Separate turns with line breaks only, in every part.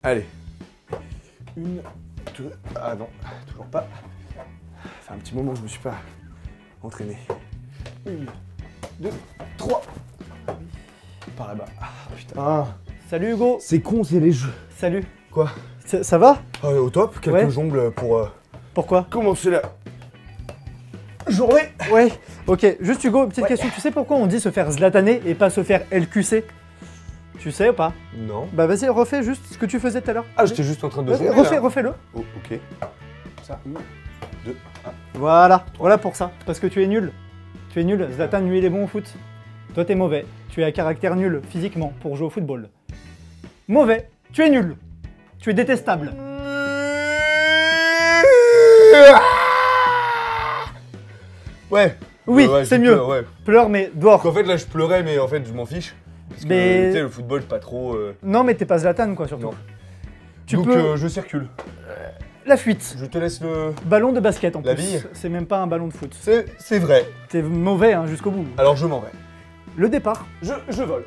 Allez. 1, 2... Ah non, toujours pas. Ça fait un petit moment que je me suis pas entraîné. 1, 2, 3. Par là-bas. Ah putain.
Salut Hugo.
C'est con, c'est les jeux.
Salut.
Quoi?
Ça va?
Au top, quelques jongles pour
Pourquoi?
commencer la journée.
Ouais. Ok, juste Hugo, petite question. Tu sais pourquoi on dit se faire zlataner et pas se faire LQC? Tu sais ou pas?
Non.
Bah vas-y, refais juste ce que tu faisais tout à l'heure.
Ah, j'étais juste en train de jongler.
Refais-le.
Oh, ok. Ça, 1, 2, 1.
Voilà, voilà pour ça. Parce que tu es nul. Tu es nul. Zlatan, lui, il est bon au foot. Toi, t'es mauvais. Tu es à caractère nul physiquement pour jouer au football. Mauvais. Tu es nul. Tu es détestable.
Ouais.
Oui,
ouais,
c'est mieux.
Ouais.
Pleure, mais dehors.
En fait, là, je pleurais, mais en fait, je m'en fiche. Parce que,
Mais-
tu sais, le football, c'est pas trop...
Non, mais t'es pas Zlatan, quoi, surtout.
Non.
Tu
Donc,
peux...
je circule.
La fuite.
Je te laisse le...
Ballon de basket, en
La
plus.
bille.
C'est même pas un ballon de foot.
C'est vrai.
T'es mauvais, hein, jusqu'au bout.
Alors, je m'en vais.
Le départ.
Je vole.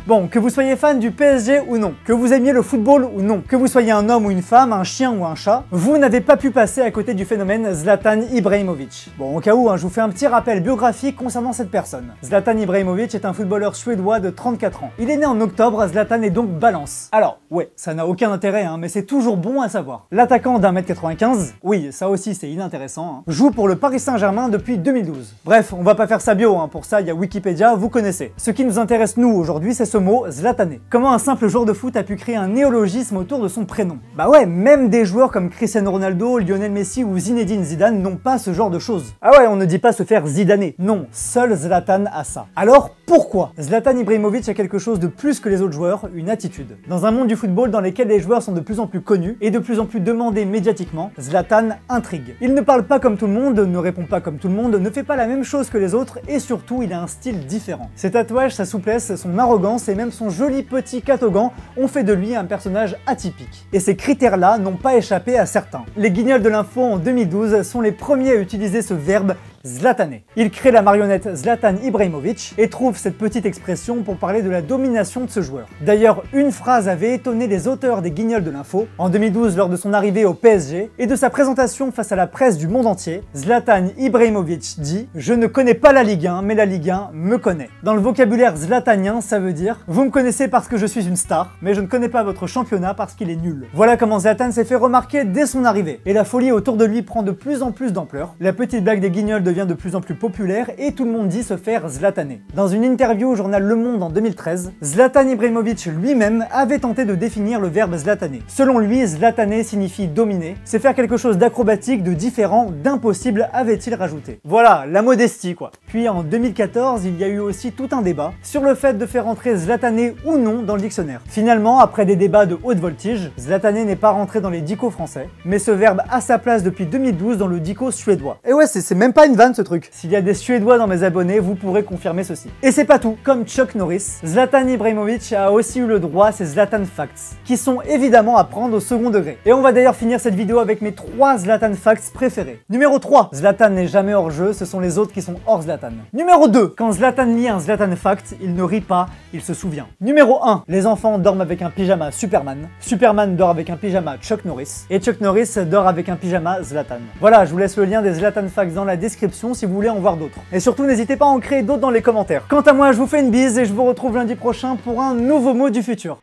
Bon, que vous soyez fan du PSG ou non, que vous aimiez le football ou non, que vous soyez un homme ou une femme, un chien ou un chat, vous n'avez pas pu passer à côté du phénomène Zlatan Ibrahimovic. Bon, au cas où, je vous fais un petit rappel biographique concernant cette personne. Zlatan Ibrahimovic est un footballeur suédois de 34 ans. Il est né en octobre, Zlatan est donc balance. Alors, ouais, ça n'a aucun intérêt, mais c'est toujours bon à savoir. L'attaquant d'1m95, oui, ça aussi c'est inintéressant, joue pour le Paris Saint-Germain depuis 2012. Bref, on va pas faire sa bio, pour ça il y a Wikipédia, vous connaissez. Ce qui nous intéresse nous aujourd'hui, c'est ce mot zlatané. Comment un simple joueur de foot a pu créer un néologisme autour de son prénom? Bah ouais, même des joueurs comme Cristiano Ronaldo, Lionel Messi ou Zinedine Zidane n'ont pas ce genre de choses. Ah ouais, on ne dit pas se faire zidaner. Non, seul Zlatan a ça. Alors pourquoi? Zlatan Ibrahimovic a quelque chose de plus que les autres joueurs, une attitude. Dans un monde du football dans lequel les joueurs sont de plus en plus connus et de plus en plus demandés médiatiquement, Zlatan intrigue. Il ne parle pas comme tout le monde, ne répond pas comme tout le monde, ne fait pas la même chose que les autres et surtout il a un style différent. Ses tatouages, sa souplesse, son arrogance et même son joli petit catogan ont fait de lui un personnage atypique. Et ces critères-là n'ont pas échappé à certains. Les Guignols de l'info en 2012 sont les premiers à utiliser ce verbe zlataner. Il crée la marionnette Zlatan Ibrahimovic et trouve cette petite expression pour parler de la domination de ce joueur. D'ailleurs, une phrase avait étonné les auteurs des Guignols de l'info en 2012 lors de son arrivée au PSG et de sa présentation face à la presse du monde entier. Zlatan Ibrahimovic dit « Je ne connais pas la Ligue 1, mais la Ligue 1 me connaît ». Dans le vocabulaire zlatanien, ça veut dire « Vous me connaissez parce que je suis une star, mais je ne connais pas votre championnat parce qu'il est nul ». Voilà comment Zlatan s'est fait remarquer dès son arrivée. Et la folie autour de lui prend de plus en plus d'ampleur. La petite blague des Guignols devient de plus en plus populaire et tout le monde dit se faire zlataner. Dans une interview au journal Le Monde en 2013, Zlatan Ibrahimovic lui-même avait tenté de définir le verbe zlataner. Selon lui, zlataner signifie dominer, c'est faire quelque chose d'acrobatique, de différent, d'impossible, avait-il rajouté. Voilà, la modestie quoi. Puis en 2014, il y a eu aussi tout un débat sur le fait de faire entrer zlataner ou non dans le dictionnaire. Finalement, après des débats de haute voltige, zlataner n'est pas rentré dans les dicos français, mais ce verbe a sa place depuis 2012 dans le dico suédois. Et ouais, c'est même pas une vanne ce truc. S'il y a des Suédois dans mes abonnés, vous pourrez confirmer ceci. Et c'est pas tout. Comme Chuck Norris, Zlatan Ibrahimovic a aussi eu le droit à ses Zlatan Facts, qui sont évidemment à prendre au second degré. Et on va d'ailleurs finir cette vidéo avec mes 3 Zlatan Facts préférés. Numéro 3, Zlatan n'est jamais hors jeu, ce sont les autres qui sont hors Zlatan. Numéro 2, quand Zlatan lit un Zlatan Fact, il ne rit pas, il se souvient. Numéro 1, les enfants dorment avec un pyjama Superman. Superman dort avec un pyjama Chuck Norris. Et Chuck Norris dort avec un pyjama Zlatan. Voilà, je vous laisse le lien des Zlatan Facts dans la description si vous voulez en voir d'autres. Et surtout, n'hésitez pas à en créer d'autres dans les commentaires. Quant à moi, je vous fais une bise et je vous retrouve lundi prochain pour un nouveau mot du futur.